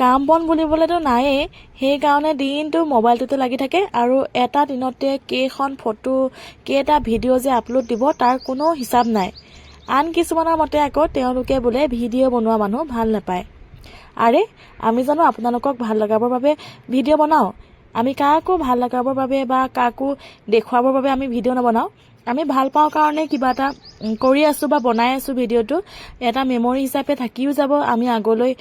কাম বন বুলিবলৈতো নায়েই, সেইকাৰণে দিনটো মোবাইলটোতে লাগি থাকে আৰু এটা দিনতে কেইখন ফটো কেইটা ভিডিঅ' যে আপলোড দিব তাৰ কোনো হিচাপ নাই। আন কিছুমানৰ মতে আকৌ তেওঁলোকে বোলে ভিডিঅ' বনোৱা মানুহ ভাল নাপায়। আৰে আমি জানো আপোনালোকক ভাল লগাবৰ বাবে ভিডিঅ' বনাওঁ? আমি কাকো ভাল লগাবৰ বাবে বা কাকো দেখুৱাবৰ বাবে আমি ভিডিঅ' নবনাওঁ। আমি ভাল পাওঁ কাৰণে কিবা এটা কৰি আছোঁ বা বনাই আছোঁ, ভিডিঅ'টো এটা মেমৰি হিচাপে থাকিও যাব। আমি আগলৈ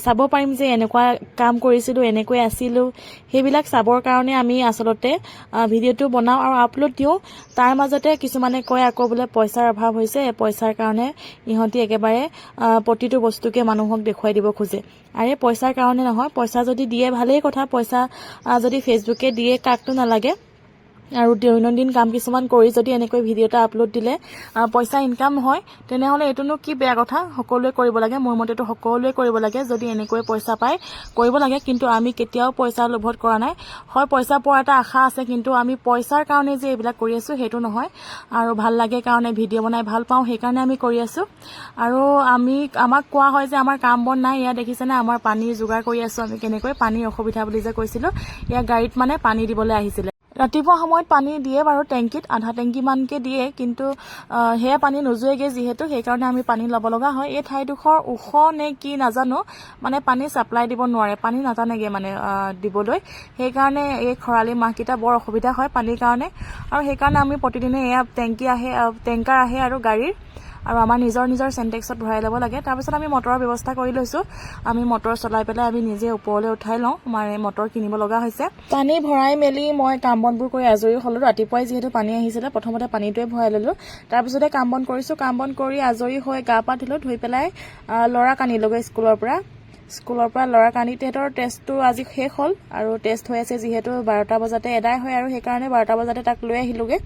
চাব পাৰিম যে এনেকুৱা কাম কৰিছিলোঁ, এনেকৈ আছিলোঁ, সেইবিলাক চাবৰ কাৰণে আমি আচলতে ভিডিঅ'টো বনাওঁ আৰু আপলোড দিওঁ। তাৰ মাজতে কিছুমানে কয় আকৌ বোলে পইচাৰ অভাৱ হৈছে, পইচাৰ কাৰণে ইহঁতি একেবাৰে প্ৰতিটো বস্তুকে মানুহক দেখুৱাই দিব খোজে। আৰে পইচাৰ কাৰণে নহয়, পইচা যদি দিয়ে ভালেই কথা, পইচা যদি ফেচবুকে দিয়ে কাকটো নালাগে। আৰু দৈনন্দিন কাম কিছুমান কৰি যদি এনেকৈ ভিডিঅ' এটা আপলোড দিলে পইচা ইনকাম হয়, তেনেহ'লে এইটোনো কি বেয়া কথা? সকলোৱে কৰিব লাগে, মোৰ মতেতো সকলোৱে কৰিব লাগে। যদি এনেকৈ পইচা পায় কৰিব লাগে, কিন্তু আমি কেতিয়াও পইচা লোভত কৰা নাই। হয় পইচা পোৱাৰ এটা আশা আছে, কিন্তু আমি পইচাৰ কাৰণে যে এইবিলাক কৰি আছোঁ সেইটো নহয়। আৰু ভাল লাগে কাৰণে ভিডিঅ' বনাই ভাল পাওঁ, সেইকাৰণে আমি কৰি আছোঁ। আৰু আমাক কোৱা হয় যে আমাৰ কাম বন নাই। ইয়াত দেখিছেনে আমাৰ পানীৰ যোগাৰ কৰি আছোঁ আমি কেনেকৈ। পানীৰ অসুবিধা বুলি যে কৈছিলোঁ, ইয়াৰ গাড়ীত মানে পানী দিবলৈ আহিছিলে। ৰাতিপুৱা সময়ত পানী দিয়ে বাৰু, টেংকিত আধা টেংকিমানকৈ দিয়ে, কিন্তু সেয়া পানী নোযোৱেগৈ যিহেতু, সেইকাৰণে আমি পানী ল'ব লগা হয়। এই ঠাইডোখৰ ওখ নে কি নাজানো, মানে পানী ছাপ্লাই দিব নোৱাৰে, পানী নাটানেগৈ মানে দিবলৈ। সেইকাৰণে এই খৰালি মাহকেইটা বৰ অসুবিধা হয় পানীৰ কাৰণে। আৰু সেইকাৰণে আমি প্ৰতিদিনে এয়া টেংকাৰ আহে আৰু গাড়ীৰ, আৰু আমাৰ নিজৰ চেণ্টেক্সত ভৰাই ল'ব লাগে। তাৰপিছত আমি মটৰৰ ব্যৱস্থা কৰি লৈছোঁ। আমি মটৰ চলাই পেলাই আমি নিজে ওপৰলৈ উঠাই লওঁ, মানে মটৰ কিনিব লগা হৈছে। পানী ভৰাই মেলি মই কাম বনবোৰ কৰি আজৰি হ'লোঁ। ৰাতিপুৱাই যিহেতু পানী আহিছিলে, প্ৰথমতে পানীটোৱে ভৰাই ল'লোঁ, তাৰপিছতে কাম বন কৰিছোঁ। কাম বন কৰি আজৰি হৈ গা পা ধুলোঁ, ধুই পেলাই ল'ৰাক আনিলোগৈ স্কুলৰ পৰা ল'ৰাক আনি তেহেঁতৰ টেষ্টটো আজি শেষ হ'ল, আৰু টেষ্ট হৈ আছে যিহেতু 12টা বজাতে এদায় হয়, আৰু সেইকাৰণে 12টা বজাতে তাক লৈ আহিলোগৈ।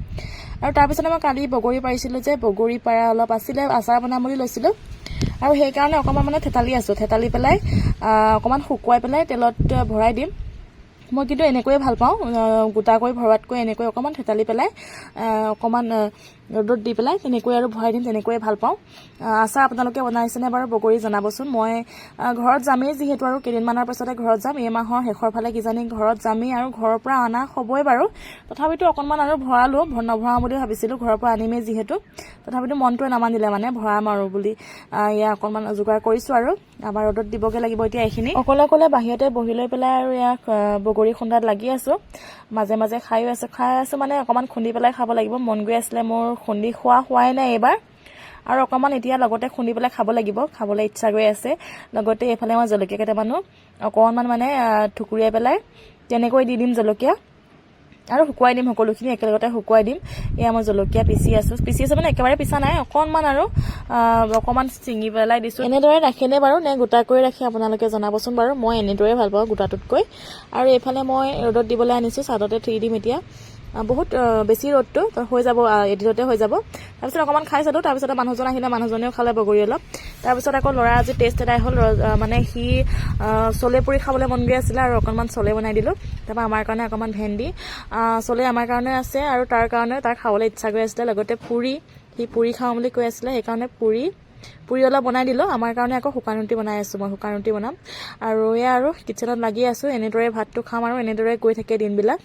আৰু তাৰপিছতে মই কালি বগৰী পাৰিছিলোঁ যে, বগৰী পাৰা অলপ আছিলে, আচাৰ বনাম বুলি লৈছিলোঁ, আৰু সেইকাৰণে অকণমান মানে থেতালি আছোঁ। থেতালি পেলাই অকণমান শুকুৱাই পেলাই তেলত ভৰাই দিম। মই কিন্তু এনেকৈয়ে ভাল পাওঁ, গোটাকৈ ভৰোৱাতকৈ এনেকৈ অকণমান থেতালি পেলাই অকণমান ৰ'দত দি পেলাই তেনেকৈ আৰু ভৰাই দিম, তেনেকৈয়ে ভাল পাওঁ। আচাৰ আপোনালোকে বনাইছেনে বাৰু বগৰী জনাবচোন। মই ঘৰত যামেই যিহেতু, আৰু কেইদিনমানৰ পাছতে ঘৰত যাম। এই মাহৰ শেষৰ ফালে কিজানি ঘৰত যামেই, আৰু ঘৰৰ পৰা অনা হ'বই বাৰু। তথাপিতো অকণমান আৰু ভৰালোঁ, নভৰাওঁ বুলি ভাবিছিলোঁ, ঘৰৰ পৰা আনিমেই যিহেতু। তথাপিতো মনটোৱে নামানিলে, মানে ভৰাম আৰু বুলি এয়া অকণমান যোগাৰ কৰিছোঁ। আৰু আমাৰ ৰ'দত দিবগৈ লাগিব এতিয়া এইখিনি। অকলে বাহিৰতে বহি লৈ পেলাই আৰু এয়া বগৰী খুন্দাত লাগি আছোঁ। মাজে মাজে খাই আছোঁ মানে অকণমান খুন্দি পেলাই খাব লাগিব। মন গৈ আছিলে মোৰ, খুন্দি হোৱাই নাই এইবাৰ, আৰু অকণমান এতিয়া লগতে খুন্দি পেলাই খাব লাগিব, খাবলৈ ইচ্ছা গৈ আছে। লগতে এইফালে মই জলকীয়া কেইটামানো অকণমান মানে ঠুকুৰিয়াই পেলাই তেনেকৈ দি দিম জলকীয়া, আৰু শুকুৱাই দিম, সকলোখিনি একেলগতে শুকুৱাই দিম। এয়া মই জলকীয়া পিচি আছোঁ মানে একেবাৰে পিছা নাই, অকণমান আৰু অকণমান ছিঙি পেলাই দিছোঁ। এনেদৰে ৰাখেনে বাৰু নে গোটাকৈ ৰাখে আপোনালোকে জনাবচোন বাৰু। মই এনেদৰে ভাল পাওঁ গোটাটোতকৈ। আৰু এইফালে মই ৰ'দত দিবলৈ আনিছোঁ, ছাদতে থৈ দিম এতিয়া। বহুত বেছি ৰ'দটো হৈ যাব, এদিনতে হৈ যাব। তাৰপিছত অকণমান খাই চালোঁ, তাৰপিছত মানুহজন আহিলে, মানুহজনেও খালে বগৰী অলপ। তাৰপিছত আকৌ ল'ৰা আজি টেষ্ট এদাই হ'ল, মানে সি চলে পুৰি খাবলৈ মন গৈ আছিলে, আৰু অকণমান চলে বনাই দিলোঁ। তাৰপৰা আমাৰ কাৰণে অকণমান ভেন্দি, চলে আমাৰ কাৰণে আছে, আৰু তাৰ কাৰণে তাৰ খাবলৈ ইচ্ছা গৈ আছিলে। লগতে সি পুৰি খাওঁ বুলি কৈ আছিলে, সেইকাৰণে পুৰি অলপ বনাই দিলোঁ। আমাৰ কাৰণে আকৌ শুকান ৰুটি বনাই আছোঁ, মই শুকান ৰুটি বনাম। আৰু এয়া আৰু কিটচেনত লাগি আছোঁ, এনেদৰে ভাতটো খাম, আৰু এনেদৰে গৈ থাকে দিনবিলাক।